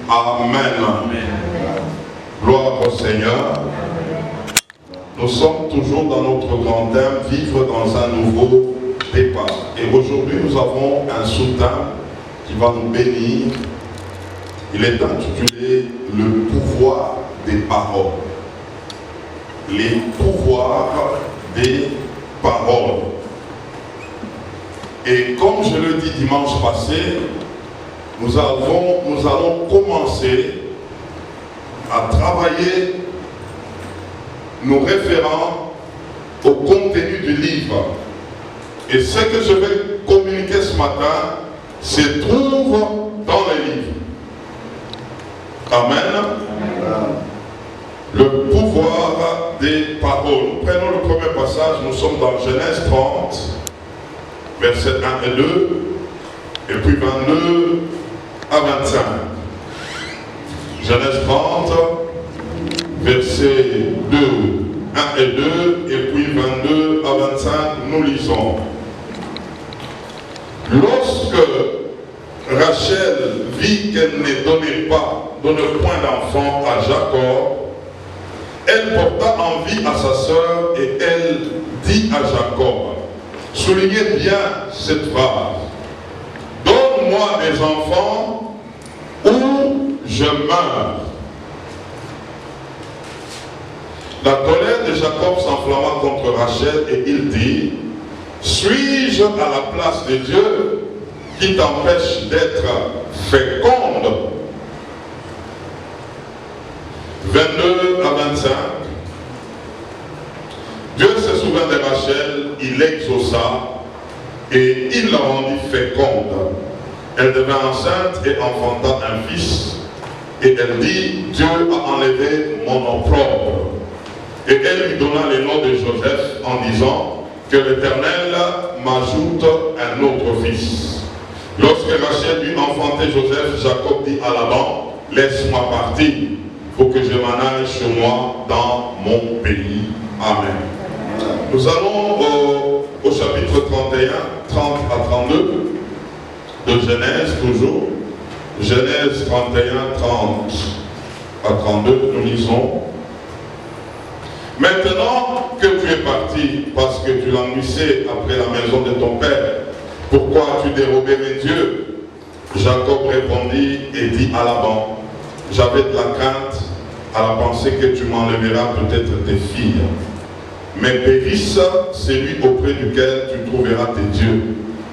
Amen. Amen. Gloire au Seigneur. Nous sommes toujours dans notre grand thème, vivre dans un nouveau départ. Et aujourd'hui, nous avons un sous-thème qui va nous bénir. Il est intitulé « Le pouvoir des paroles ». Les pouvoirs des paroles. Et comme je le dis dimanche passé, nous allons commencer à travailler nos référents au contenu du livre. Et ce que je vais communiquer ce matin se trouve dans le livre. Amen. Le pouvoir des paroles. Nous prenons le premier passage, nous sommes dans Genèse 30, versets 1 et 2, et puis 22 à 25. Genèse 30, versets 2, 1 et 2, et puis 22 à 25, nous lisons. Lorsque Rachel vit qu'elle ne donnait point d'enfant à Jacob, elle porta envie à sa sœur et elle dit à Jacob, soulignez bien cette phrase, donne-moi des enfants ou je meurs. La colère de Jacob s'enflamma contre Rachel et il dit, suis-je à la place de Dieu qui t'empêche d'être féconde? 22 à 25. Dieu se souvint de Rachel, il l'exauça et il la rendit féconde. Elle devint enceinte et enfanta un fils. Et elle dit, Dieu a enlevé mon opprobre. Et elle lui donna le nom de Joseph en disant que l'Éternel m'ajoute un autre fils. Lorsque Rachel eut enfanté Joseph, Jacob dit à Laban, laisse-moi partir, pour que je m'en aille chez moi dans mon pays. Amen. Nous allons au chapitre 31, 30 à 32 de Genèse toujours. Genèse 31, 30 à 32, nous lisons. Maintenant que tu es parti parce que tu languissais après la maison de ton père, pourquoi as-tu dérobé mes dieux? Jacob répondit et dit à Laban, j'avais de la crainte à la pensée que tu m'enlèveras peut-être tes filles. Mais périsse celui auprès duquel tu trouveras tes dieux.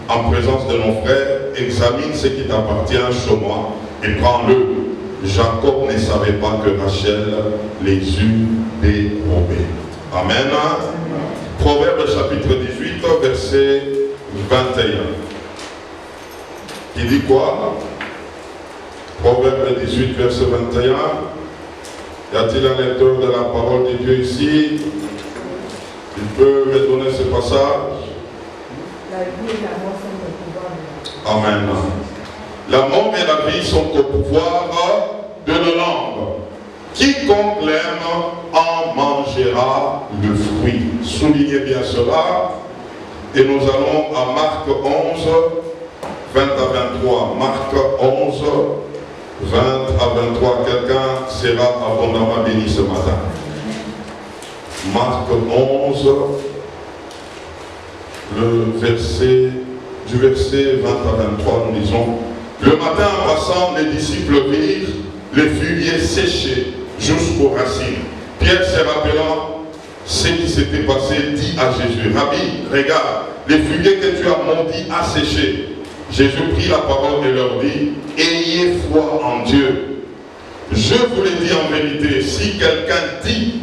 En présence de mon frère, examine ce qui t'appartient chez moi et prends-le. Jacob ne savait pas que Rachel les eut dérobés. Amen. Proverbe chapitre 18, verset 21. Il dit quoi? Proverbe 18, verset 21. Y a-t-il un lecteur de la parole de Dieu ici? Il peut me donner ce passage? La vie et la mort sont au pouvoir de la langue. Amen. La mort et la vie sont au pouvoir de la langue. Quiconque l'aime en mangera le fruit. Soulignez bien cela. Et nous allons à Marc 11, 20 à 23. Marc 11, 20 à 23. Quelqu'un sera abondamment béni ce matin. Marc 11, du verset 20 à 23, nous disons, le matin en passant, les disciples virent les figuiers séchés jusqu'aux racines. Pierre, se rappelant ce qui s'était passé, dit à Jésus, Rabbi, regarde, les figuiers que tu as maudits à sécher. Jésus prit la parole et leur dit, ayez foi en Dieu. Je vous le dis en vérité, si quelqu'un dit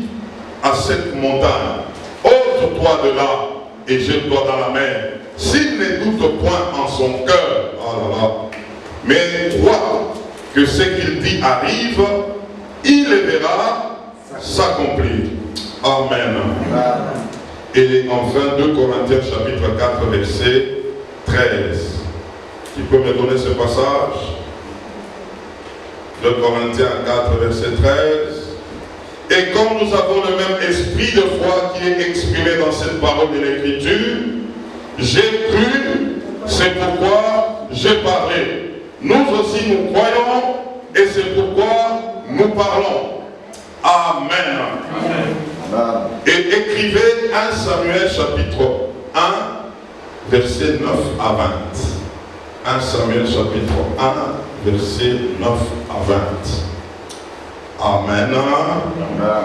à cette montagne, ôte-toi de là et jette-toi dans la mer, s'il ne doute point en son cœur, oh là là, mais croit que ce qu'il dit arrive, il le verra s'accomplir. Amen. Et enfin 2 Corinthiens chapitre 4 verset 13. Qui peut me donner ce passage? 2 Corinthiens 4 verset 13. Et comme nous avons le même esprit de foi qui est exprimé dans cette parole de l'Écriture, j'ai cru, c'est pourquoi j'ai parlé. Nous aussi nous croyons et c'est pourquoi nous parlons. Amen. Amen. Et écrivez 1 Samuel chapitre 1, verset 9 à 20. 1 Samuel chapitre 1, verset 9 à 20. Amen. Amen.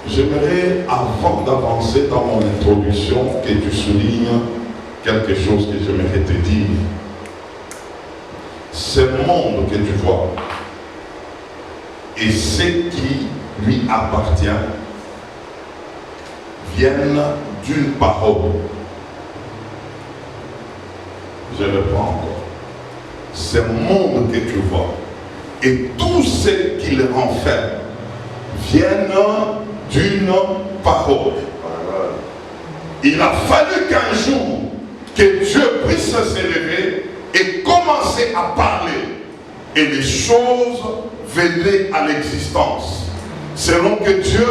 J'aimerais, avant d'avancer dans mon introduction, que tu soulignes quelque chose que j'aimerais te dire. Ce monde que tu vois et ce qui lui appartient viennent d'une parole. Je reprends encore. Ce monde que tu vois et tout ce qu'il renferme viennent d'une parole. Il a fallu qu'un jour que Dieu puisse s'élever et commencer à parler. Et les choses venaient à l'existence. Selon que Dieu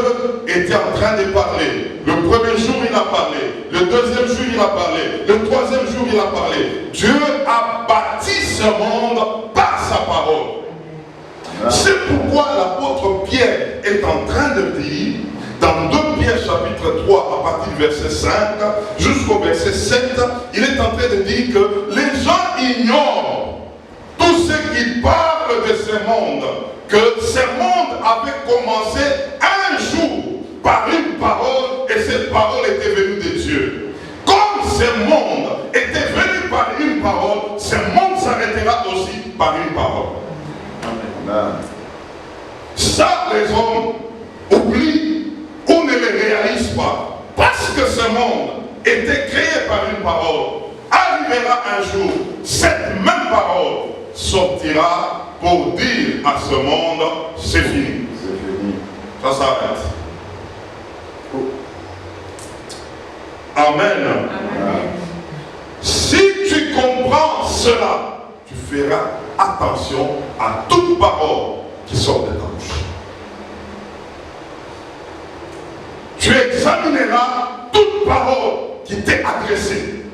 était en train de parler. Le premier jour, il a parlé. Le deuxième jour, il a parlé. Le troisième jour, il a parlé. Dieu a bâti ce monde par sa parole. C'est pourquoi l'apôtre Pierre est en train de dire, dans 2 Pierre chapitre 3, à partir du verset 5 jusqu'au verset 7, il est en train de dire que les gens ignorent tous ceux qui parlent de ce monde, que ce monde avait commencé un jour par une parole, et cette parole était venue de Dieu. Comme ce monde était venu par une parole, ce monde s'arrêtera aussi par une parole. Amen. Ça, les hommes oublient ou ne le réalisent pas. Parce que ce monde était créé par une parole, arrivera un jour, cette même parole sortira pour dire à ce monde, c'est fini. C'est fini. Ça s'arrête. Amen. Amen. Si tu comprends cela, tu feras attention à toute parole qui sort de ta bouche. Tu examineras toute parole qui t'est adressée.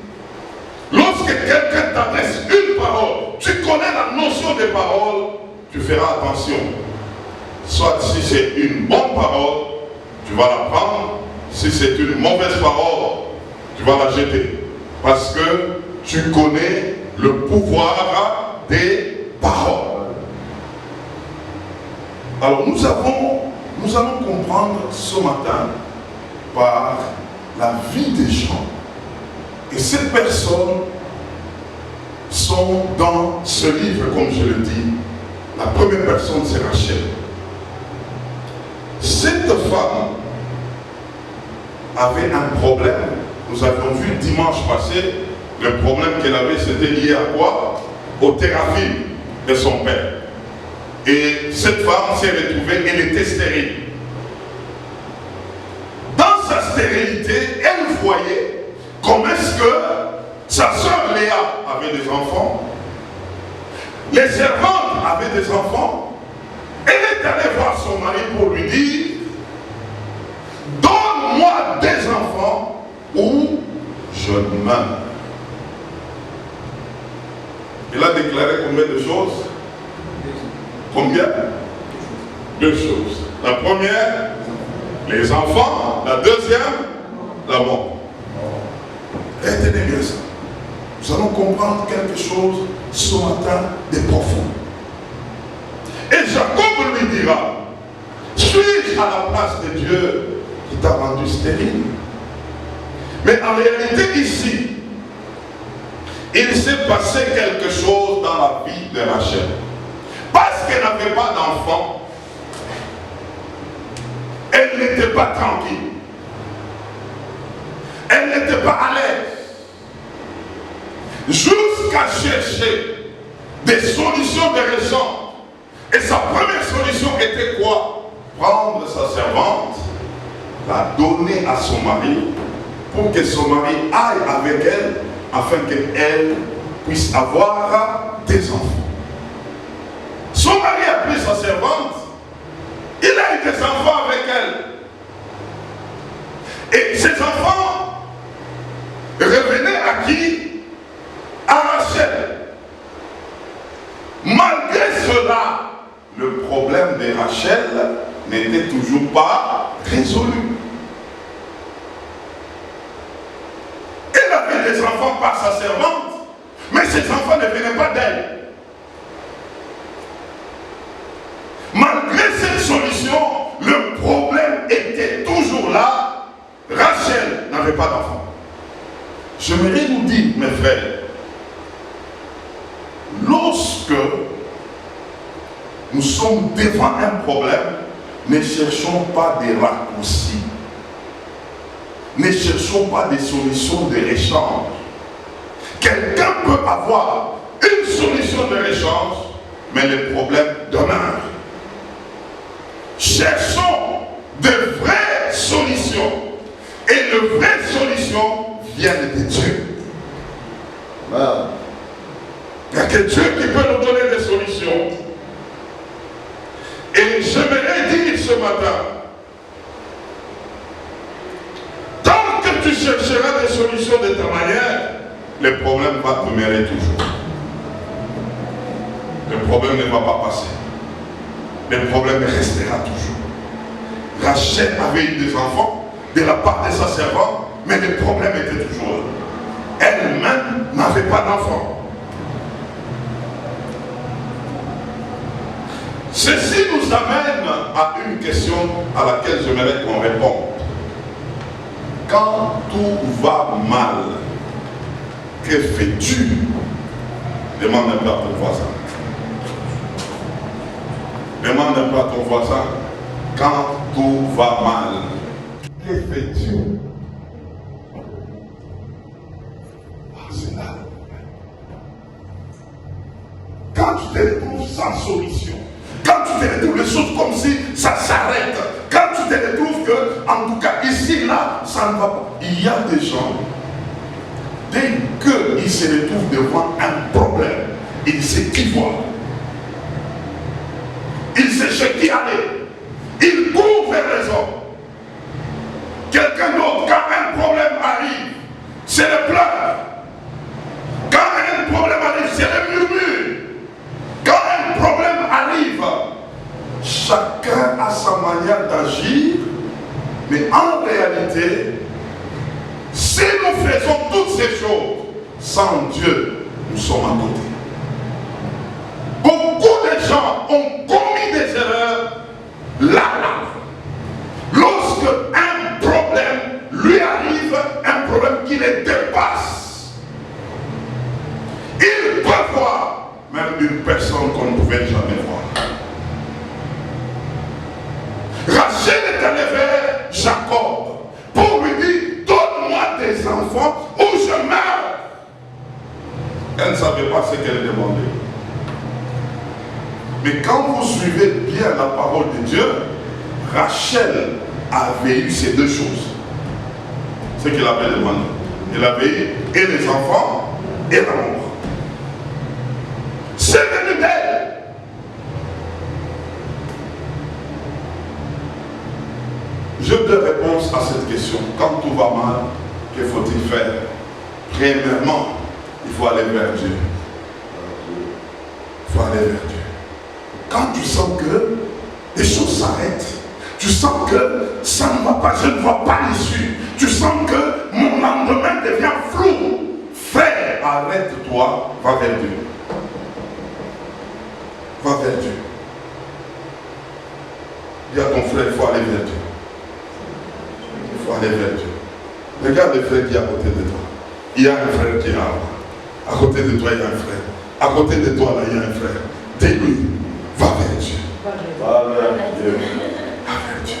Lorsque quelqu'un t'adresse une parole, tu connais la notion des paroles, tu feras attention. Soit si c'est une bonne parole, tu vas la prendre. Si c'est une mauvaise parole, tu vas la jeter. Parce que tu connais le pouvoir des paroles. Alors nous allons comprendre ce matin par la vie des gens. Et ces personnes sont dans ce livre, comme je le dis. La première personne, c'est Rachel. Cette femme avait un problème. Nous avons vu dimanche passé, le problème qu'elle avait, c'était lié à quoi? Au thérapie de son père. Et cette femme s'est retrouvée, elle était stérile. Dans sa stérilité, elle voyait comment est-ce que sa sœur Léa avait des enfants, les servantes avaient des enfants. Elle est allée voir son mari pour lui dire, donne-moi des enfants ou je meurs. Il a déclaré combien de choses? Combien? 2 choses. La première, les enfants. La deuxième, la mort. Retenez bien ça. Nous allons comprendre quelque chose ce matin de profond. Et Jacob lui dira, suis-je à la place de Dieu qui t'a rendu stérile? Mais en réalité ici, il s'est passé quelque chose dans la vie de Rachel. Parce qu'elle n'avait pas d'enfant, elle n'était pas tranquille. Elle n'était pas à l'aise. Jusqu'à chercher des solutions de raison. Et sa première solution était quoi? Prendre sa servante, la donner à son mari, pour que son mari aille avec elle, afin qu'elle puisse avoir des enfants. Son mari a pris sa servante, il a eu des enfants avec elle. Et ces enfants revenaient à qui? À Rachel. Rachel n'était toujours pas résolue. Elle avait des enfants par sa servante, mais ces enfants ne venaient pas d'elle. Malgré cette solution, le problème était toujours là. Rachel n'avait pas d'enfant. J'aimerais vous dire, mes frères, lorsque nous sommes devant un problème, ne cherchons pas des raccourcis. Ne cherchons pas des solutions de réchange. Quelqu'un peut avoir une solution de réchange, mais le problème demeure. Cherchons de vraies solutions. Et de vraies solutions viennent de Dieu. Amen. Il n'y a que Dieu qui peut nous donner des solutions. Et j'aimerais dire ce matin, tant que tu chercheras des solutions de ta manière, le problème va demeurer toujours. Le problème ne va pas passer. Le problème restera toujours. Rachel avait eu des enfants de la part de sa servante, mais le problème était toujours là. Elle-même n'avait pas d'enfants. Ceci nous amène à une question à laquelle j'aimerais qu'on réponde. Quand tout va mal, que fais-tu? Demande un peu à ton voisin. Demande un peu à ton voisin. Quand tout va mal, que fais-tu? C'est là. Quand tu te retrouves sans solution, quand tu te retrouves les choses comme si ça s'arrête, quand tu te retrouves que, en tout cas ici, là, ça ne va pas. Il y a des gens, dès qu'ils se retrouvent devant un problème, ils s'équivoquent. Ils se cherchent qui aller. Ils courent vers les hommes. Quelqu'un d'autre, quand un problème arrive, c'est le pleur. Quand un problème arrive, c'est le murmure. Quand un problème arrive, chacun a sa manière d'agir, mais en réalité, si nous faisons toutes ces choses sans Dieu, nous sommes à côté. Beaucoup de gens ont commis des erreurs là. Lorsque un problème lui arrive, un problème qui les dépasse, il peut voir même une personne qu'on ne pouvait jamais voir. Rachel est allé vers Jacob pour lui dire, donne-moi des enfants ou je meurs. Elle ne savait pas ce qu'elle demandait. Mais quand vous suivez bien la parole de Dieu, Rachel avait eu ces deux choses. Ce qu'elle avait demandé. Elle avait eu et les enfants et l'amour. C'est venu d'elle. J'ai deux réponses à cette question. Quand tout va mal, que faut-il faire? Premièrement, il faut aller vers Dieu. Il faut aller vers Dieu. Quand tu sens que les choses s'arrêtent, tu sens que ça ne va pas, je ne vois pas l'issue, tu sens que mon lendemain devient flou, frère, arrête-toi, va vers Dieu. Va vers Dieu. Dis à ton frère, il faut aller vers Dieu. Il faut aller vers Dieu. Regarde le frère qui est à côté de toi. Il y a un frère qui est là. À côté de toi, il y a un frère. À côté de toi, là, il y a un frère. Dis-lui, va vers Dieu. Va vers Dieu. Va vers Dieu.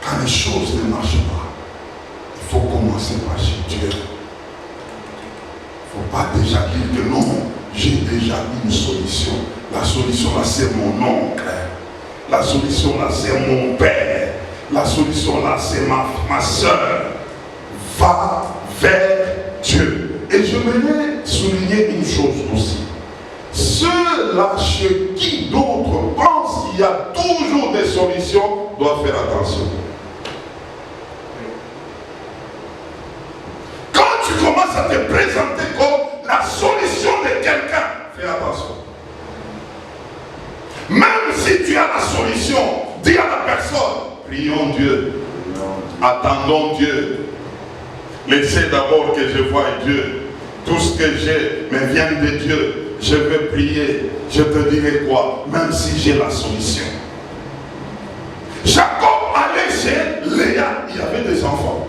Quand les choses ne marchent pas, il faut commencer par chez Dieu. Il ne faut pas déjà dire que non, j'ai déjà une solution. La solution là, c'est mon oncle. La solution là, c'est mon père. La solution là, c'est ma soeur. Va vers Dieu. Et je voulais souligner une chose aussi. Ceux-là chez qui d'autres pensent qu'il y a toujours des solutions doivent faire attention. Quand tu commences à te présenter comme la solution de quelqu'un, fais attention. Même si tu as la solution dis à la personne, prions Dieu, attendons Dieu. Laissez d'abord que je voie Dieu. Tout ce que j'ai me vient de Dieu. Je vais prier. Je te dirai quoi? Même si j'ai la solution. Jacob allait chez Léa. Il y avait des enfants.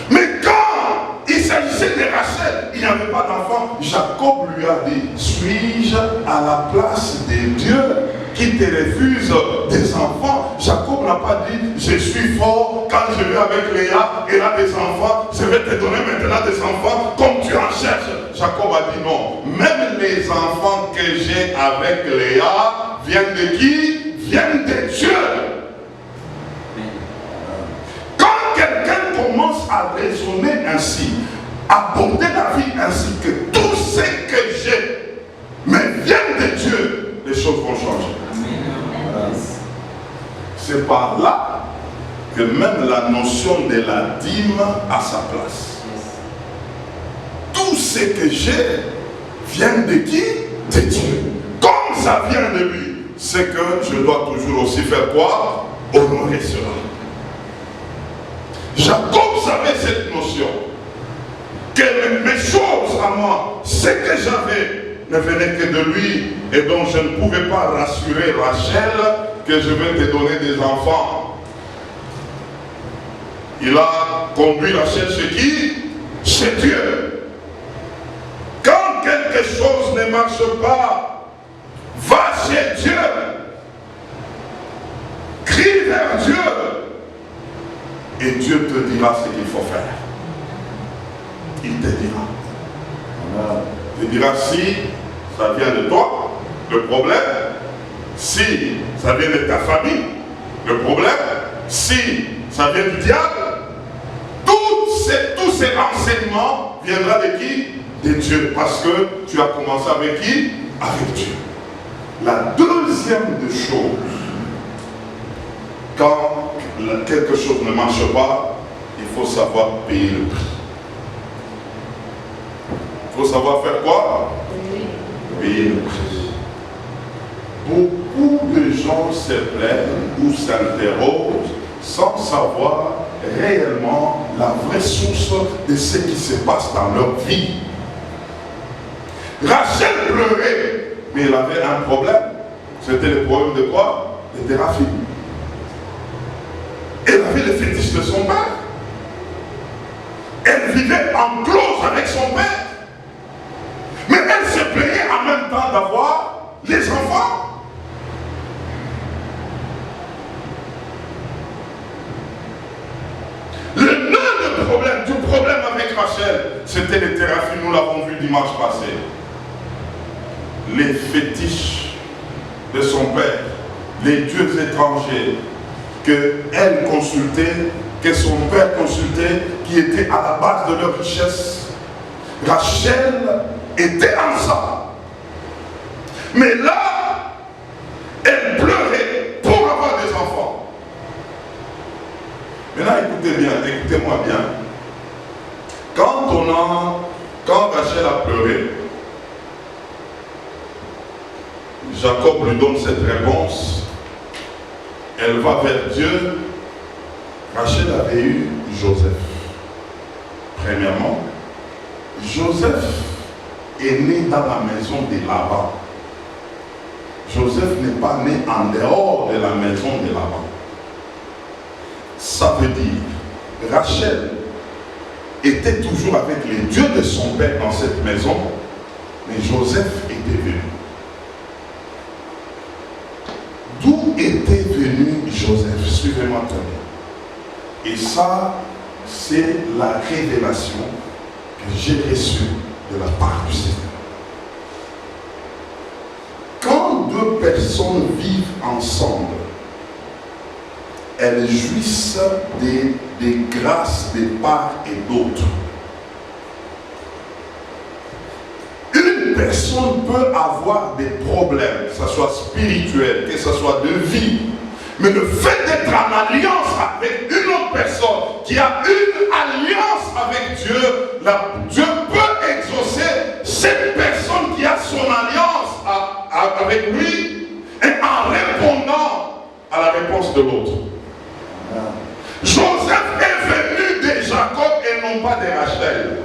Mais quand il s'agissait de Rachel, il n'y avait pas d'enfant. Jacob lui a dit, suis-je à la place de Dieu qui te refuse des enfants? Jacob n'a pas dit, je suis fort, quand je vais avec Léa, elle a des enfants, je vais te donner maintenant des enfants comme tu en cherches. Jacob a dit non, même les enfants que j'ai avec Léa viennent de qui? Viennent de Dieu. Quand quelqu'un commence à raisonner ainsi, à porter la vie ainsi, que tout ce que j'ai me vient de Dieu, les choses vont changer. C'est par là que même la notion de la dîme a sa place. Tout ce que j'ai vient de qui? De Dieu. Comme ça vient de lui, c'est que je dois toujours aussi faire quoi? Honorer cela. Jacob savait cette notion. Que mes choses à moi, ce que j'avais, ne venait que de lui. Et donc je ne pouvais pas rassurer Rachel que je vais te donner des enfants. Il a conduit Rachel chez qui? Chez Dieu. Quand quelque chose ne marche pas, va chez Dieu. Crie vers Dieu. Et Dieu te dira ce qu'il faut faire. Il te dira. Il te dira si ça vient de toi, le problème. Si ça vient de ta famille, le problème. Si ça vient du diable, tous ces renseignements viendront de qui? De Dieu. Parce que tu as commencé avec qui? Avec Dieu. La deuxième des choses, quand quelque chose ne marche pas, il faut savoir payer le prix. Il faut savoir faire quoi? Payer le prix. Beaucoup de gens se plaignent ou s'interrogent sans savoir réellement la vraie source de ce qui se passe dans leur vie. Rachel pleurait, mais elle avait un problème. C'était le problème de quoi? De Téraphim. Elle avait le fétiche de son père. Elle vivait en clause avec son père. Mais elle se plaignait en même temps d'avoir les enfants. Le nœud de problème, du problème avec Rachel, c'était les Téraphim, nous l'avons vu dimanche passé. Les fétiches de son père, les dieux étrangers qu'elle consultait, que son père consultait, qui étaient à la base de leur richesse. Rachel était en ça. Mais là, elle pleurait pour avoir des enfants. Maintenant, écoutez bien, écoutez-moi bien. Quand Rachel a pleuré, Jacob lui donne cette réponse. Elle va vers Dieu. Rachel avait eu Joseph. Premièrement, Joseph est né dans la maison de Laban. Joseph n'est pas né en dehors de la maison de Laban. Ça veut dire, Rachel était toujours avec les dieux de son père dans cette maison, mais Joseph était venu. D'où était venu Joseph? Suivez-moi très bien. Et ça, c'est la révélation que j'ai reçue de la part du Seigneur. Quand deux personnes vivent ensemble, elles jouissent des grâces de part et d'autre. Une personne peut avoir des problèmes, que ce soit spirituel, que ce soit de vie, mais le fait d'être en alliance avec une autre personne qui a une alliance avec Dieu, Dieu peut exaucer cette personne qui a son alliance avec lui, et en répondant à la réponse de l'autre. Joseph est venu de Jacob et non pas de Rachel.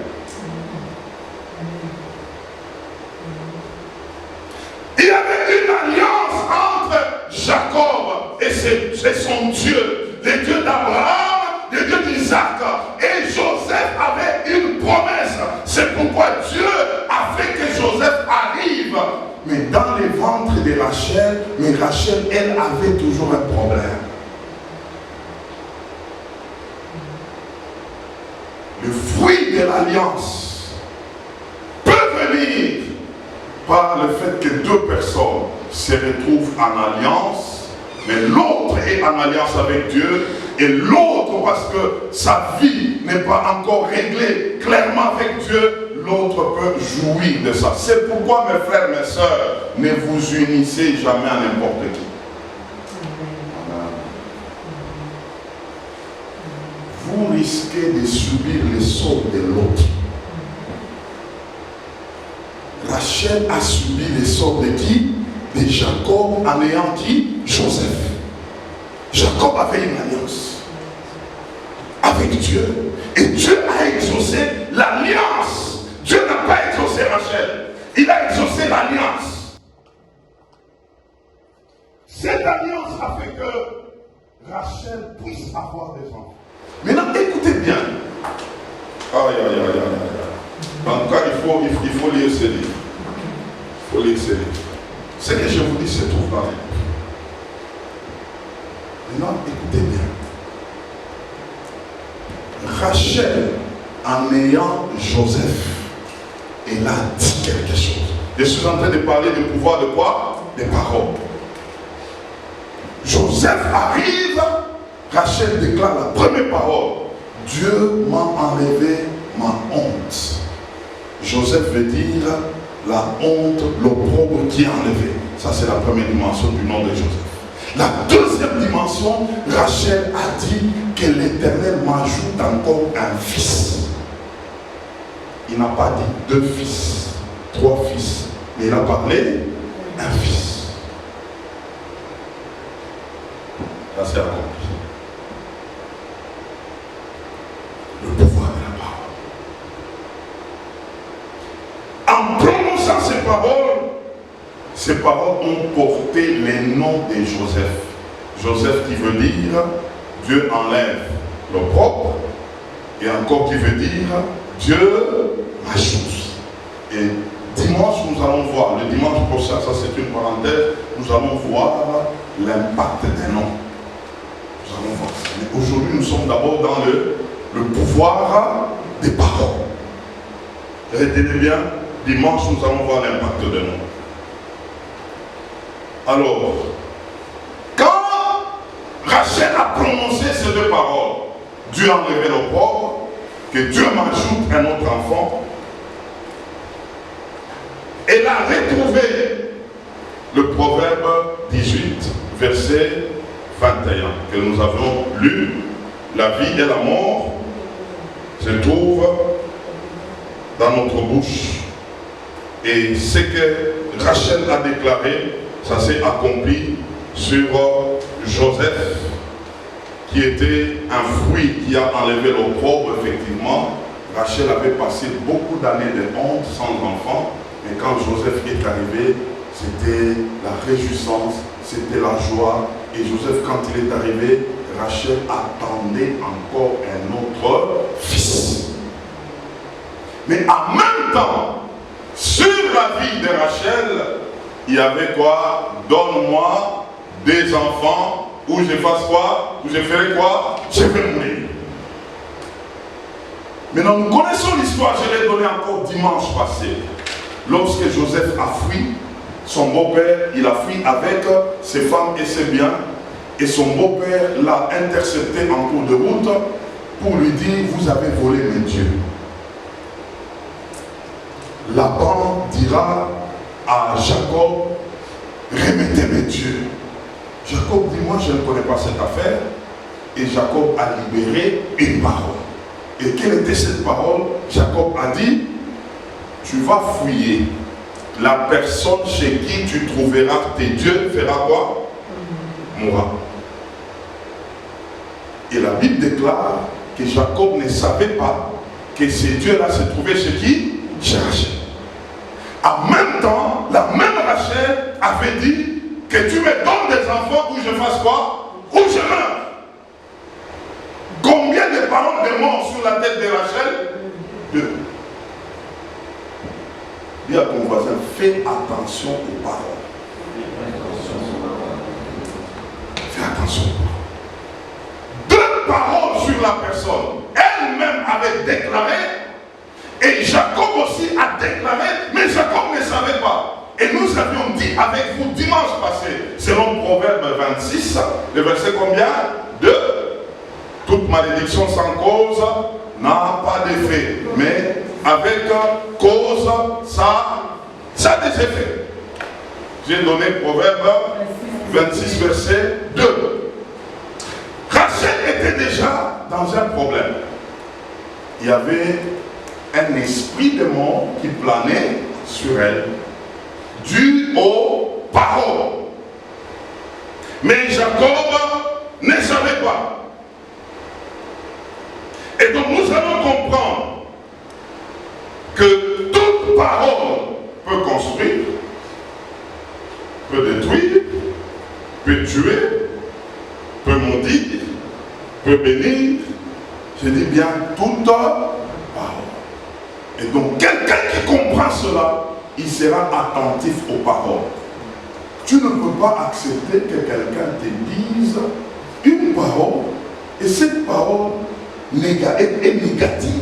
Il y avait une alliance entre Jacob et son Dieu, le Dieu d'Abraham, le Dieu d'Isaac. Et Joseph avait une promesse. C'est pourquoi Dieu a fait que Joseph arrive. Mais dans les ventres de Rachel, elle avait toujours un problème. Le fruit de l'alliance peut venir par le fait que deux personnes se retrouvent en alliance, mais l'autre est en alliance avec Dieu, et l'autre, parce que sa vie n'est pas encore réglée clairement avec Dieu, l'autre peut jouir de ça. C'est pourquoi, mes frères, mes sœurs, ne vous unissez jamais à n'importe qui. Vous risquez de subir les sorts de l'autre. Rachel a subi les sorts de qui? De Jacob en ayant qui? Joseph. Jacob avait une alliance avec Dieu. Et Dieu a exaucé l'alliance. Dieu n'a pas exaucé Rachel. Il a exaucé l'alliance. Cette alliance a fait que Rachel puisse avoir des enfants. Maintenant, écoutez bien. Aïe, aïe, aïe, aïe, aïe. En tout cas, il faut lire ce livre. Il faut lire ce livre. Ce que je vous dis se trouve dans les livres. Maintenant, écoutez bien. Rachel, en ayant Joseph, elle a dit quelque chose. Je suis en train de parler du pouvoir de quoi? Des paroles. Joseph arrive, Rachel déclare la première parole. Dieu m'a enlevé ma honte. Joseph veut dire la honte, l'opprobre qui est enlevé. Ça, c'est la première dimension du nom de Joseph. La deuxième dimension, Rachel a dit que l'Éternel m'ajoute encore un fils. Il n'a pas dit 2 fils, 3 fils, mais il a parlé un fils. Ça, c'est accompli. Le pouvoir de la parole. En prononçant ces paroles ont porté les noms de Joseph. Joseph qui veut dire Dieu enlève l'opprobre, et encore qui veut dire Dieu m'ajoute. Et dimanche, nous allons voir, le dimanche prochain, ça c'est une parenthèse, nous allons voir l'impact des noms. Nous allons voir ça. Mais aujourd'hui, nous sommes d'abord dans le pouvoir des paroles. Retenez bien, dimanche, nous allons voir l'impact des noms. Alors, quand Rachel a prononcé ces 2 paroles, Dieu a enlevé l'opprobre, que Dieu m'ajoute un autre enfant, elle a retrouvé le proverbe 18, verset 21, que nous avons lu. La vie et la mort se trouvent dans notre bouche. Et ce que Rachel a déclaré, ça s'est accompli sur Joseph, qui était un fruit qui a enlevé l'opprobre. Effectivement, Rachel avait passé beaucoup d'années de honte sans enfant, mais quand Joseph est arrivé, c'était la réjouissance, c'était la joie. Et Joseph, quand il est arrivé, Rachel attendait encore un autre fils. Mais en même temps, sur la vie de Rachel, il y avait quoi? Donne-moi des enfants, ou je fasse quoi? Ou je ferai quoi? Je vais mourir. Maintenant, nous connaissons l'histoire, je l'ai donnée encore dimanche passé. Lorsque Joseph a fui, son beau-père, il a fui avec ses femmes et ses biens, et son beau-père l'a intercepté en cours de route pour lui dire, vous avez volé mes dieux. Laban dira à Jacob, remettez mes dieux. Jacob dit, moi je ne connais pas cette affaire. Et Jacob a libéré une parole. Et quelle était cette parole? Jacob a dit, tu vas fouiller. La personne chez qui tu trouveras tes dieux fera quoi? Mourra. Et la Bible déclare que Jacob ne savait pas que ces dieux-là se trouvaient chez qui? Chez Rachel. En même temps, la même Rachel avait dit que tu me donnes des enfants ou je fasse quoi? Ou je meurs. Combien de paroles de mort sur la tête de Rachel? 2. Dis à ton voisin, fais attention aux paroles. Fais attention. 2 paroles sur la personne. Elle-même avait déclaré, et Jacob aussi a déclaré, mais Jacob ne savait pas. Et nous avions dit avec vous dimanche passé, selon Proverbe 26, le verset combien? 2. Toute malédiction sans cause n'a pas d'effet, mais avec cause, ça a des effets. J'ai donné Proverbe 26, verset 2. Rachel était déjà dans un problème. Il y avait un esprit de mort qui planait sur elle, dû aux paroles. Mais Jacob ne savait pas. Et donc nous allons comprendre que toute parole peut construire, peut détruire, peut tuer, peut maudire, peut bénir. Je dis bien toute parole. Et donc quelqu'un qui comprend cela, il sera attentif aux paroles. Tu ne peux pas accepter que quelqu'un te dise une parole et cette parole est négative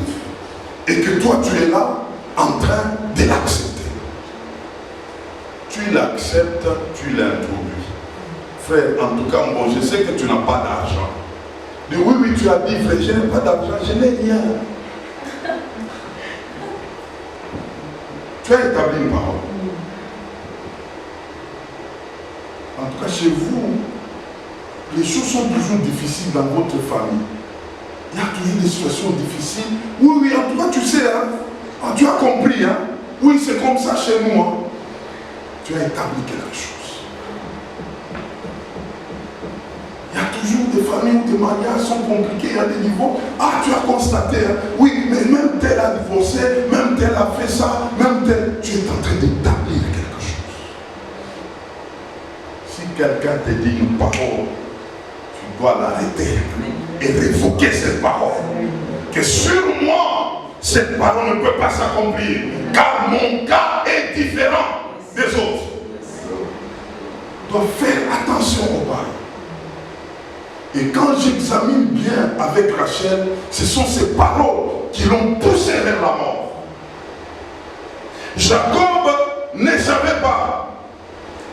et que toi tu es là en train de l'accepter. Tu l'acceptes, tu l'introduis. Frère, en tout cas, moi je sais que tu n'as pas d'argent. Dis oui, oui, tu as dit, frère, je n'ai pas d'argent, je n'ai rien. Tu as établi une parole. En tout cas, chez vous, les choses sont toujours difficiles dans votre famille. Il y a toujours des situations difficiles. Oui, oui, en tout cas, tu sais, hein? Ah, tu as compris, hein? Oui, c'est comme ça chez nous. Hein? Tu as établi quelque chose. Il y a toujours des familles où des mariages sont compliqués, il y a des niveaux. Ah, tu as constaté, hein? Oui, mais même tel a divorcé, même tel a fait ça, même tel. Tu es en train d'établir quelque chose. Si quelqu'un te dit une parole, tu dois l'arrêter et révoquer cette parole. Que sur moi, cette parole ne peut pas s'accomplir, car mon cas est différent des autres. Tu dois faire attention aux paroles. Et quand j'examine bien avec Rachel, ce sont ces paroles qui l'ont poussé vers la mort. Jacob ne savait pas,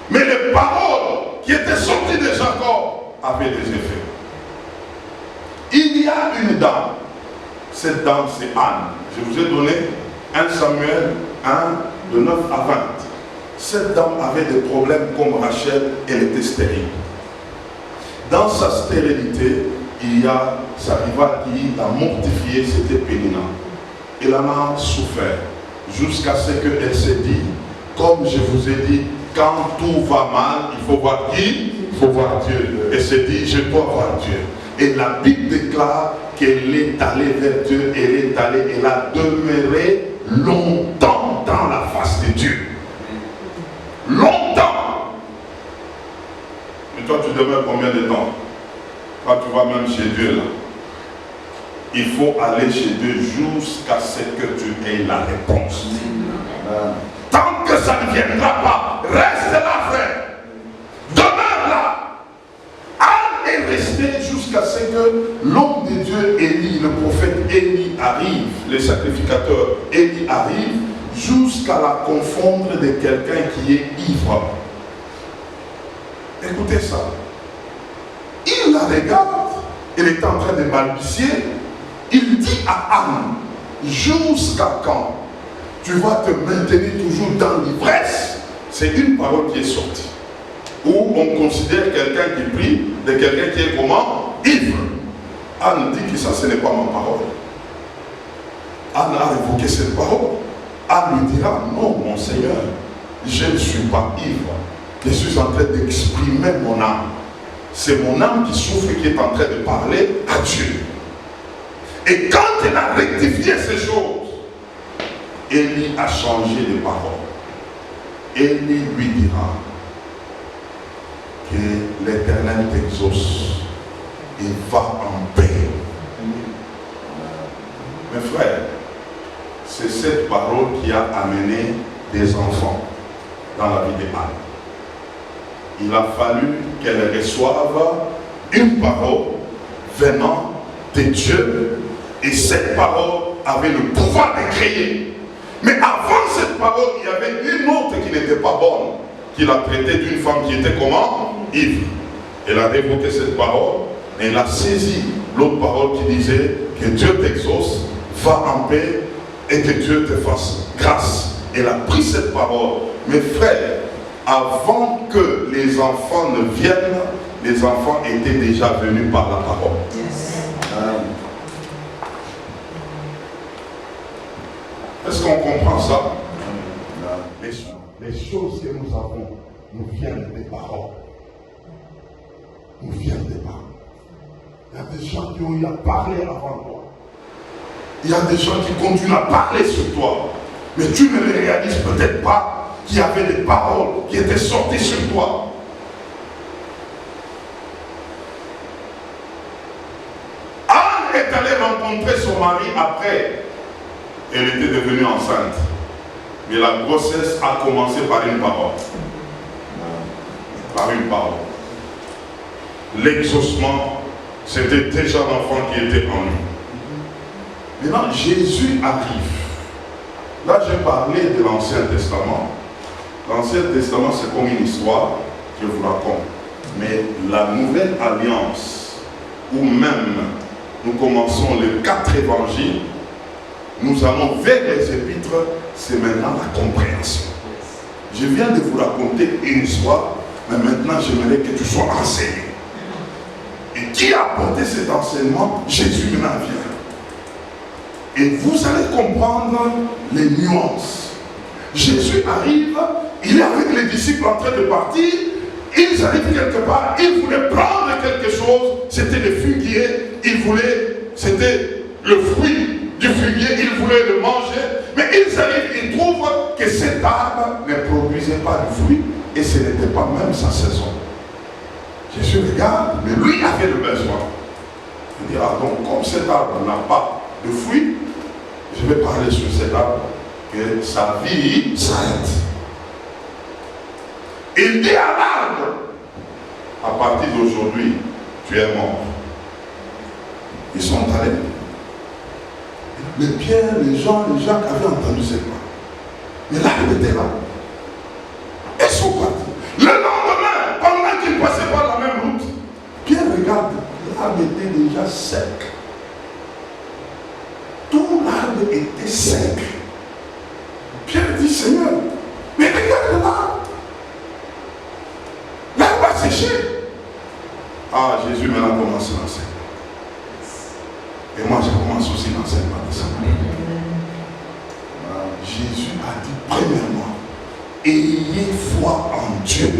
mais les paroles qui étaient sorties de Jacob avaient des effets. Il y a une dame, cette dame c'est Anne. Je vous ai donné 1 Samuel 1 de 9 à 20. Cette dame avait des problèmes comme Rachel, elle était stérile. Dans sa stérilité, il y a sa rivale qui l'a mortifiée, c'était Pénina. Elle en a souffert jusqu'à ce qu'elle se dise, comme je vous ai dit, quand tout va mal, il faut voir qui? Il faut voir Dieu. Elle se dit, je dois voir Dieu. Et la Bible déclare qu'elle est allée vers Dieu, elle a demeuré longtemps dans la face de Dieu. Longtemps. Mais toi, tu demeures combien de temps? Quand tu vas même chez Dieu, là, il faut aller chez Dieu jusqu'à ce que tu aies la réponse. Tant que ça ne viendra pas, reste là, frère. Demeure là. Anne est restée jusqu'à ce que l'homme de Dieu, Élie, le prophète Élie arrive, le sacrificateur Élie arrive, jusqu'à la confondre de quelqu'un qui est ivre. Écoutez ça. Il la regarde, elle est en train de balbutier. Il dit à Anne, jusqu'à quand tu vas te maintenir toujours dans l'ivresse? C'est une parole qui est sortie. Où on considère quelqu'un qui prie de quelqu'un qui est comment? Ivre. Anne dit que ça, ce n'est pas ma parole. Anne a révoqué cette parole. Anne lui dira, non mon Seigneur, je ne suis pas ivre. Je suis en train d'exprimer mon âme. c'est mon âme qui souffre qui est en train de parler à Dieu. Et quand elle a rectifié ces choses, Élie a changé de parole. Élie lui dira que l'Éternel t'exauce et va en paix. Mes frères, c'est cette parole qui a amené des enfants dans la vie d'Anne. Il a fallu qu'elle reçoive une parole venant de Dieu, et cette parole avait le pouvoir de créer. Mais avant cette parole, il y avait une autre qui n'était pas bonne, qu'il a traitée d'une femme qui était comment? Ivre. Elle a révoqué cette parole, et elle a saisi l'autre parole qui disait que Dieu t'exauce, va en paix, et que Dieu te fasse grâce. Elle a pris cette parole. Mes frères, avant que les enfants ne viennent, les enfants étaient déjà venus par la parole. Yes. Est-ce qu'on comprend ça? Les choses que nous avons nous viennent des paroles. Nous viennent des paroles. Il y a des gens qui ont eu à parler avant toi. Il y a des gens qui continuent à parler sur toi. Mais tu ne les réalises peut-être pas qu'il y avait des paroles qui étaient sorties sur toi. Anne est allée rencontrer son mari après. Elle était devenue enceinte. Mais la grossesse a commencé par une parole. Par une parole. L'exaucement, c'était déjà l'enfant qui était en lui. Maintenant, Jésus arrive. Là, j'ai parlé de l'Ancien Testament. L'Ancien Testament, c'est comme une histoire, je vous raconte. Mais la Nouvelle Alliance, où même nous commençons les 4 évangiles, nous allons vers les épîtres, c'est maintenant la compréhension. Je viens de vous raconter une histoire, mais maintenant j'aimerais que tu sois enseigné. Et qui a apporté cet enseignement? Jésus maintenant vient. Et vous allez comprendre les nuances. Jésus arrive, il est avec les disciples en train de partir, ils arrivent quelque part, ils voulaient prendre quelque chose, c'était le figuier, ils voulaient, c'était le fruit du figuier, ils voulaient le manger, mais ils arrivent, ils trouvent que cet arbre ne produisait pas de fruit et ce n'était pas même sa saison. Jésus regarde, mais lui avait le besoin. Il dira donc, comme cet arbre n'a pas de fruit, je vais parler sur cet arbre, que sa vie s'arrête. Il dit à l'arbre, à partir d'aujourd'hui, tu es mort. Ils sont allés. Mais Pierre, les gens, les Jacques avaient entendu cette parole. Mais l'arbre était là. Ils sont partis. Le lendemain, pendant qu'ils passaient par la même route, Pierre regarde, l'arbre était déjà sec. Tout l'arbre était sec. Pierre dit, Seigneur, mais regarde là. L'arbre a séché. Ah, Jésus maintenant commence l'enseignement. Et moi, je commence aussi l'enseignement de ça. Jésus a dit, premièrement, ayez foi en Dieu.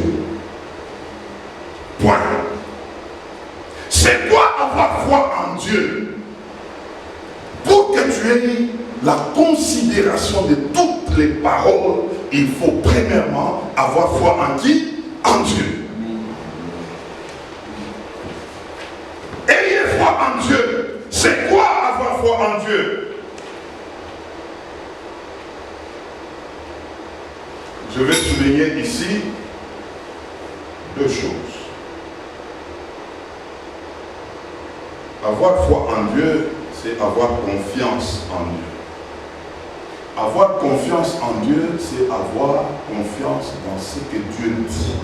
Point. C'est quoi avoir foi en Dieu? Pour que tu aies la considération de toutes les paroles, il faut premièrement avoir foi en qui? En Dieu. Ayez foi en Dieu. C'est quoi avoir foi en Dieu? Je vais souligner ici 2 choses. Avoir foi en Dieu, c'est avoir confiance en Dieu. Avoir confiance en Dieu, c'est avoir confiance dans ce que Dieu dit.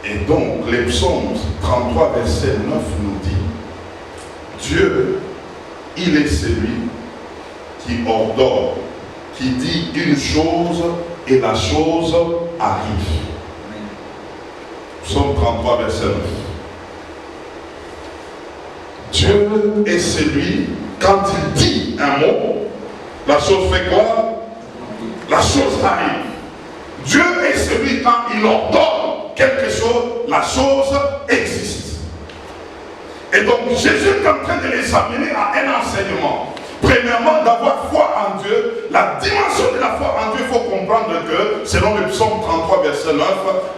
Et donc, les psaumes 33, verset 9 nous dit, Dieu, il est celui qui ordonne, qui dit une chose et la chose arrive. Psaume 33, verset 9. Dieu est celui, quand il dit un mot, la chose fait quoi? La chose arrive. Dieu est celui, quand il ordonne quelque chose, la chose existe. Et donc Jésus est en train de les amener à un enseignement. Premièrement, d'avoir foi en Dieu. La dimension de la foi en Dieu, il faut comprendre que, selon le psaume 33, verset 9,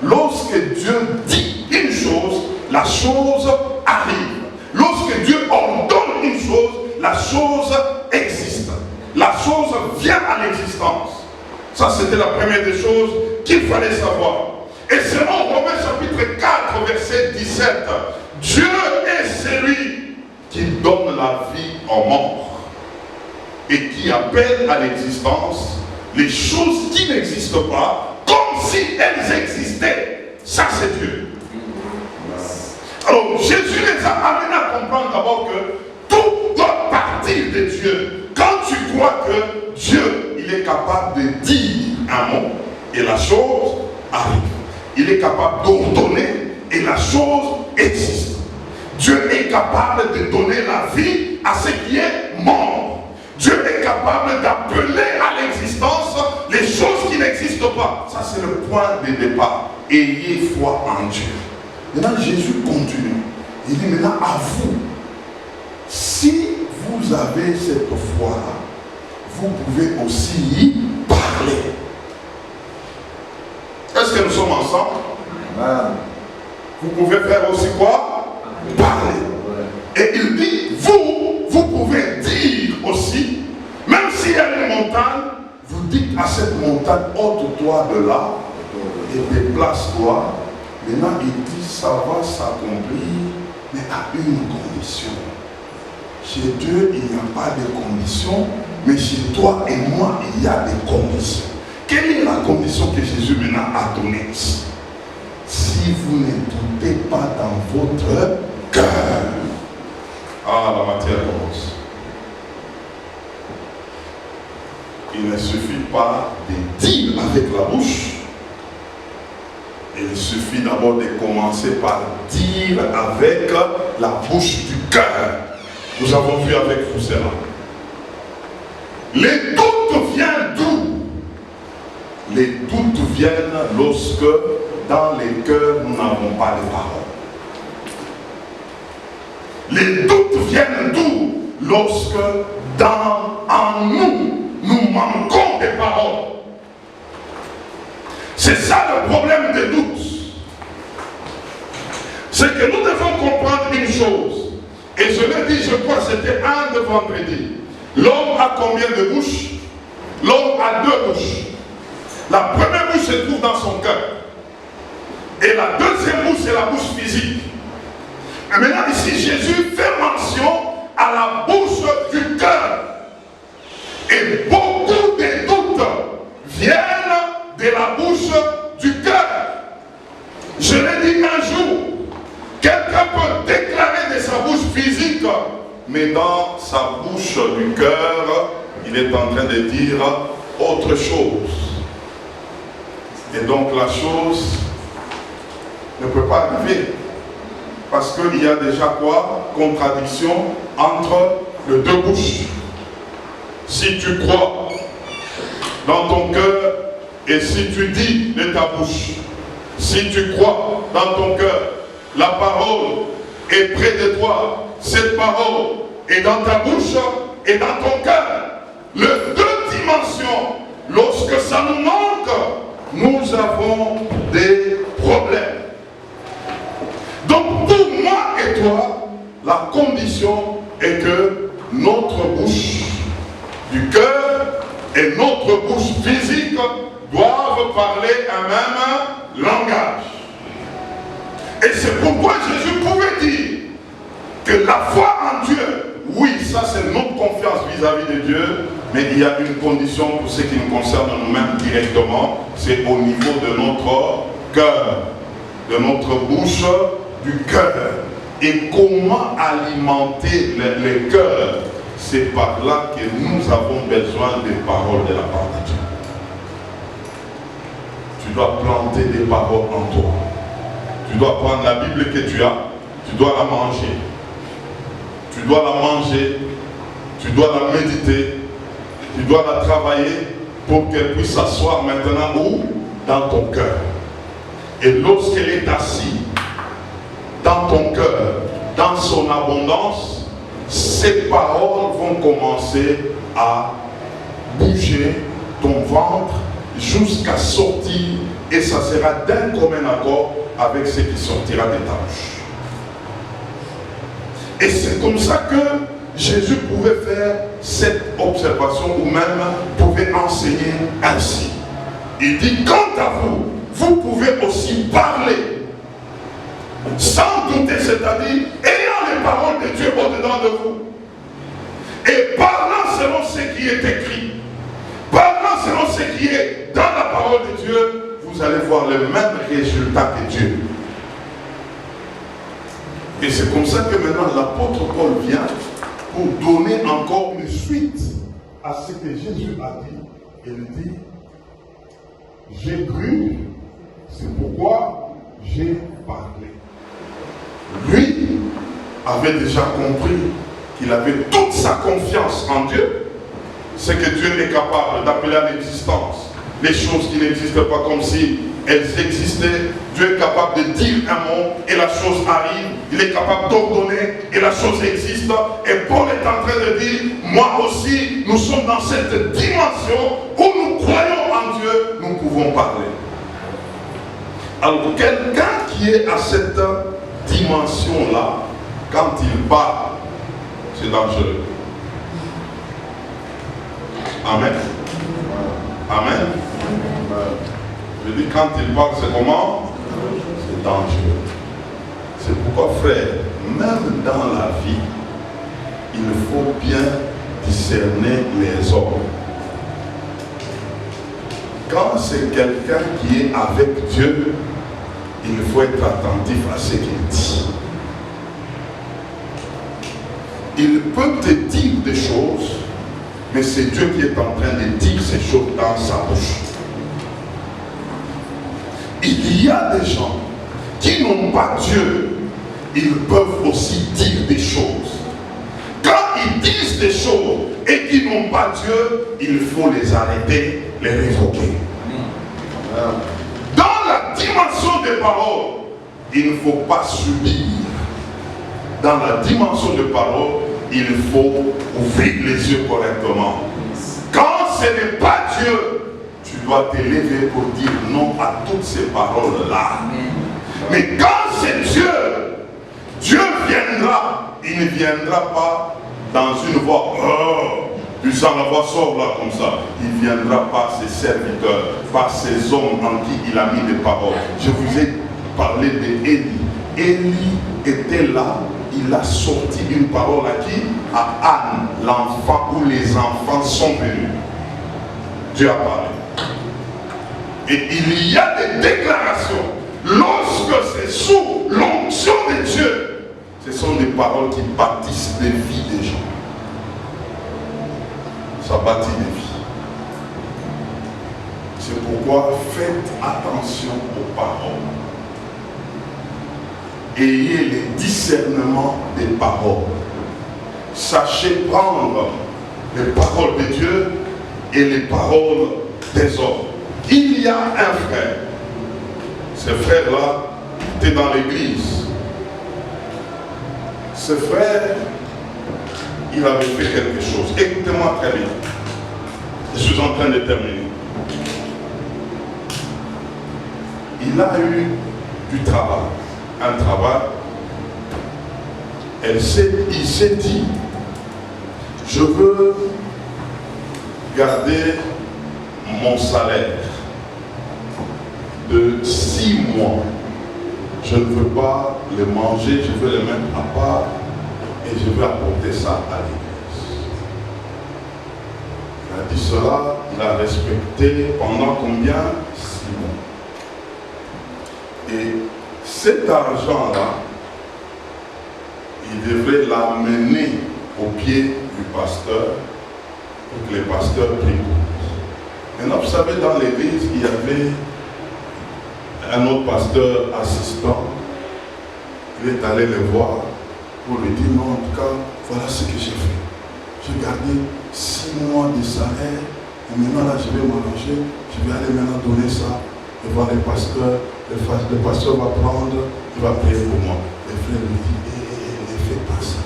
lorsque Dieu dit une chose, la chose arrive. Lorsque Dieu ordonne une chose, la chose existe. La chose vient à l'existence. Ça, c'était la première des choses qu'il fallait savoir. Et selon Romains chapitre 4, verset 17, Dieu est celui qui donne la vie aux morts et qui appelle à l'existence les choses qui n'existent pas comme si elles existaient. Ça, c'est Dieu. Alors, Jésus les a amenés à comprendre d'abord que tout doit partir de Dieu. Quand tu crois que Dieu, il est capable de dire un mot et la chose arrive. Il est capable d'ordonner et la chose existe. Dieu est capable de donner la vie à ce qui est mort. Dieu est capable d'appeler à l'existence les choses qui n'existent pas. Ça, c'est le point de départ. Ayez foi en Dieu. Maintenant, Jésus continue. Il dit maintenant à vous, si vous avez cette foi-là, vous pouvez aussi y parler. Est-ce que nous sommes ensemble? Amen. Vous pouvez faire aussi quoi? Parler. Et il dit, vous pouvez dire aussi, même s'il y a une montagne, vous dites à cette montagne, ôte-toi de là et déplace-toi. Maintenant, il dit, ça va s'accomplir, mais à une condition. Chez Dieu, il n'y a pas de condition, mais chez toi et moi, il y a des conditions. Quelle est la condition que Jésus maintenant a donnée ici? Si vous ne doutez pas dans votre cœur. Ah, la matière commence. Il ne suffit pas de dire avec la bouche. Il suffit d'abord de commencer par dire avec la bouche du cœur. Nous avons vu avec vous cela. Les doutes viennent d'où? Les doutes viennent lorsque dans les cœurs nous n'avons pas de parole. Les doutes viennent d'où? Lorsque en nous manquons des paroles. C'est ça le problème des doutes. C'est que nous devons comprendre une chose. Et je l'ai dit, je crois que c'était un de vendredi. L'homme a combien de bouches? L'homme a deux bouches. La première bouche se trouve dans son cœur. Et la deuxième bouche, c'est la bouche physique. Et maintenant, ici, Jésus fait mention à la bouche du cœur. Et beaucoup de doutes viennent de la bouche du cœur. Je l'ai dit un jour, quelqu'un peut déclarer de sa bouche physique, mais dans sa bouche du cœur, il est en train de dire autre chose. Et donc la chose ne peut pas arriver. Parce qu'il y a déjà quoi? Contradiction entre les deux bouches. Si tu crois dans ton cœur et si tu dis de ta bouche, si tu crois dans ton cœur, la parole est près de toi, cette parole est dans ta bouche et dans ton cœur. Les deux dimensions, lorsque ça nous manque, nous avons des problèmes. Donc pour moi et toi, la condition est que notre bouche du cœur et notre bouche physique doivent parler un même langage. Et c'est pourquoi Jésus pouvait dire que la foi en Dieu, oui, ça c'est notre confiance vis-à-vis de Dieu, mais il y a une condition pour ce qui nous concerne nous-mêmes directement, c'est au niveau de notre cœur, de notre bouche du cœur. Et comment alimenter le cœur? C'est par là que nous avons besoin des paroles de la part de Dieu. Tu dois planter des paroles en toi. Tu dois prendre la Bible que tu as, tu dois la manger. Tu dois la manger, tu dois la méditer, tu dois la travailler pour qu'elle puisse s'asseoir maintenant où? Dans ton cœur. Et lorsqu'elle est assise, dans ton cœur, dans son abondance, ces paroles vont commencer à bouger ton ventre jusqu'à sortir, et ça sera d'un commun accord avec ce qui sortira de ta bouche. Et c'est comme ça que Jésus pouvait faire cette observation, ou même pouvait enseigner ainsi. Il dit, quant à vous, vous pouvez aussi parler sans douter, c'est-à-dire ayant les paroles de Dieu au-dedans de vous et parlant selon ce qui est écrit, parlant selon ce qui est dans la parole de Dieu, vous allez voir le même résultat que Dieu. Et c'est comme ça que maintenant l'apôtre Paul vient pour donner encore une suite à ce que Jésus a dit. Il dit, j'ai cru, c'est pourquoi j'ai parlé. Lui avait déjà compris qu'il avait toute sa confiance en Dieu. C'est que Dieu est capable d'appeler à l'existence les choses qui n'existent pas comme si elles existaient. Dieu est capable de dire un mot et la chose arrive. Il est capable d'ordonner et la chose existe. Et Paul est en train de dire, moi aussi, nous sommes dans cette dimension où nous croyons en Dieu, nous pouvons parler. Alors quelqu'un qui est à cette dimension-là, quand il parle, c'est dangereux. Amen. Amen. Je dis, quand il parle, c'est comment? C'est dangereux. C'est pourquoi, frère, même dans la vie, il faut bien discerner les hommes. Quand c'est quelqu'un qui est avec Dieu, il faut être attentif à ce qu'il dit. Il peut te dire des choses, mais c'est Dieu qui est en train de dire ces choses dans sa bouche. Il y a des gens qui n'ont pas Dieu, ils peuvent aussi dire des choses. Quand ils disent des choses et qu'ils n'ont pas Dieu, il faut les arrêter, les révoquer. Dans la dimension des paroles, il ne faut pas subir. Dans la dimension des paroles, il faut ouvrir les yeux correctement. Quand ce n'est pas Dieu, tu dois t'élever pour dire non à toutes ces paroles-là. Mais quand c'est Dieu, Dieu viendra. Il ne viendra pas dans une voix, tu sens la voix sort là comme ça. Il viendra par ses serviteurs, par ses hommes en qui il a mis des paroles. Je vous ai parlé d'Élie. Élie était là. Il a sorti une parole à qui? À Anne, l'enfant où les enfants sont venus. Dieu a parlé. Et il y a des déclarations. Lorsque c'est sous l'onction de Dieu, ce sont des paroles qui bâtissent des vies des gens. Ça bâtit des vies. C'est pourquoi faites attention aux paroles. Ayez les discernements des paroles. Sachez prendre les paroles de Dieu et les paroles des hommes. Il y a un frère. Ce frère-là était dans l'église. Ce frère, il avait fait quelque chose. Écoutez-moi très bien. Je suis en train de terminer. Il a eu du travail. Un travail, il s'est dit, je veux garder mon salaire de 6 mois. Je ne veux pas le manger, je veux le mettre à part et je veux apporter ça à l'église. Il a dit cela, il a respecté pendant combien? 6 mois. Et cet argent-là, il devrait l'amener au pied du pasteur pour que le pasteur prie. Maintenant, vous savez, dans l'église, il y avait un autre pasteur assistant. Il est allé le voir pour lui dire, non, en tout cas, voilà ce que j'ai fait. J'ai gardé 6 mois de salaire, et maintenant là, je vais m'arranger, je vais aller maintenant donner ça devant le pasteur. Le pasteur va prendre, il va prier pour moi. Le frère lui dit, ne fais pas ça.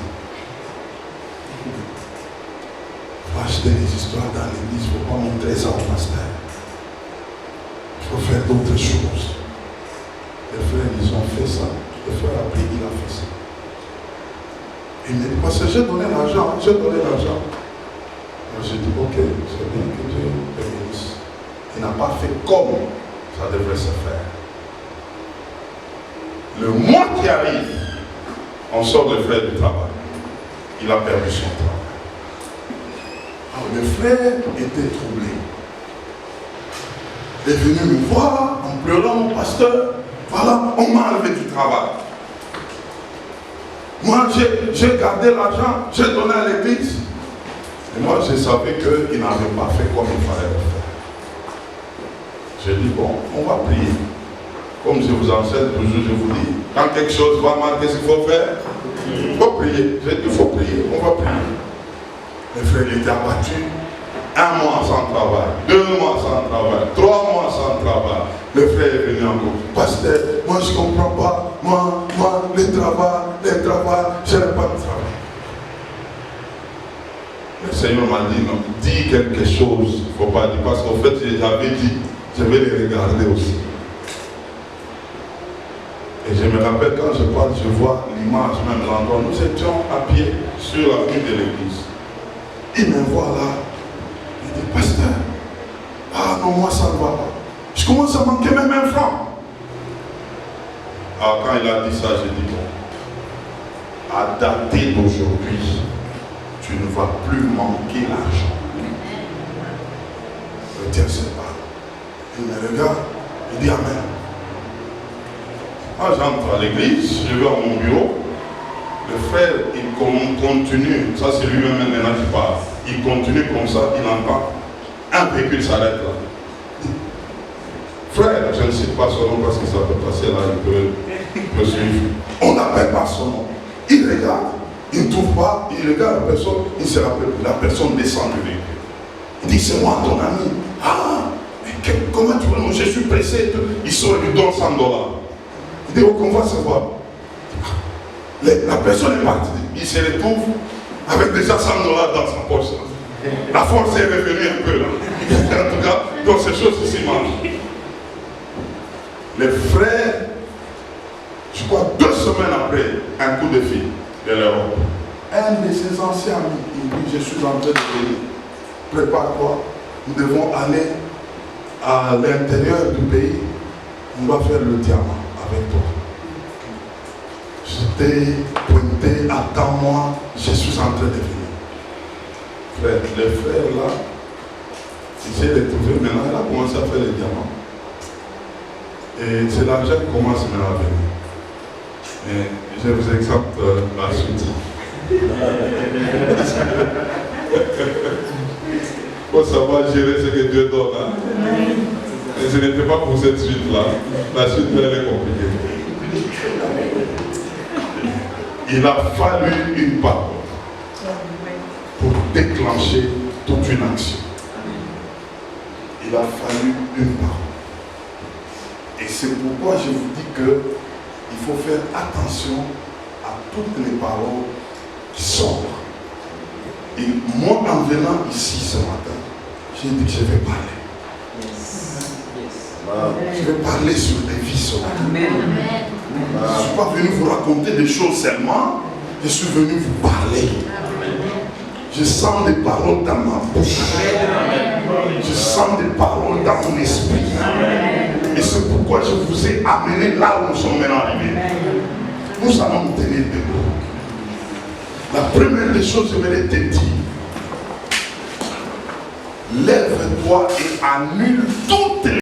Il faut acheter des histoires dans l'église, il ne faut pas montrer ça au pasteur. Il faut faire d'autres choses. Les frères, ils ont fait ça. Le frère a pris, il a fait ça. Il me dit, parce que j'ai donné l'argent, j'ai donné l'argent. J'ai dit, ok, c'est bien que Dieu bénisse. Il n'a pas fait comme ça devrait se faire. Le mois qui arrive, on sort le frère du travail. Il a perdu son travail. Alors le frère était troublé. Il est venu me voir en pleurant, mon pasteur. Voilà, on m'a enlevé du travail. Moi, j'ai gardé l'argent, j'ai donné à l'église. Et moi, je savais qu'il n'avait pas fait comme il fallait le faire. J'ai dit, bon, on va prier. Comme je vous enseigne toujours, je vous dis, quand quelque chose va mal, qu'est-ce qu'il faut faire? Il faut prier. J'ai dit, il faut prier, on va prier. Le frère, il était abattu. 1 mois sans travail, 2 mois sans travail, 3 mois sans travail. Le frère est venu encore. Pasteur, moi je ne comprends pas. Moi, le travail, je n'ai pas de travail. Le Seigneur m'a dit, non, dis quelque chose. Il ne faut pas dire, parce qu'en fait, j'avais dit, je vais les regarder aussi. Et je me rappelle quand je parle, je vois l'image, même l'endroit. Nous étions à pied sur la rue de l'église. Il me voit là. Il dit, pasteur, ah non, moi ça ne va pas. Je commence à manquer même 1 franc. Alors quand il a dit ça, j'ai dit, bon, à dater d'aujourd'hui, tu ne vas plus manquer l'argent. Retiens cette parole. Il me regarde, il dit amen. Quand j'entre à l'église, je vais à mon bureau. Le frère, il continue, ça c'est lui-même maintenant qui parle. Il continue comme ça, il entend. Un véhicule s'arrête là. Frère, je ne cite pas son nom parce que ça peut passer là, il peut suivre. On n'appelle pas son nom. Il regarde, il ne trouve pas, il regarde la personne, il se rappelle, la personne descend du véhicule. Il dit, c'est moi ton ami. Ah, mais comment tu veux, je suis pressé. Il sort et lui donne $100. Il dit, oh, qu'on va se voir. La personne est partie. Il se retrouve avec déjà $100 dans sa poche. La force est revenue un peu là. En tout cas, dans ces choses ici marchent. Les frères, je crois 2 semaines après, un coup de fil de l'Europe. Un de ses anciens amis, il dit, je suis en train de venir. Prépare-toi, nous devons aller à l'intérieur du pays. On va faire le diamant avec toi. Je t'ai pointé, attends-moi, je suis en train de venir. Frère, le frère là, il s'est retrouvé maintenant, il a commencé à faire les diamants. Et c'est l'argent qui commence maintenant à venir. Et je vous exhorte la suite. Il faut savoir gérer ce que Dieu donne. Hein? Et ce n'était pas pour cette suite-là. La suite, elle est compliquée. Il a fallu une parole pour déclencher toute une action. Il a fallu une parole. Et c'est pourquoi je vous dis qu'il faut faire attention à toutes les paroles qui sortent. Et moi, en venant ici ce matin, j'ai dit que je vais parler. Je vais parler sur des vies ce matin. Je ne suis pas venu vous raconter des choses seulement, je suis venu vous parler. Je sens des paroles dans ma bouche. Je sens des paroles dans mon esprit. Et c'est pourquoi je vous ai amené là où nous sommes maintenant arrivés. Nous allons nous tenir debout. La première des choses, je vais te dire, lève-toi et annule toutes les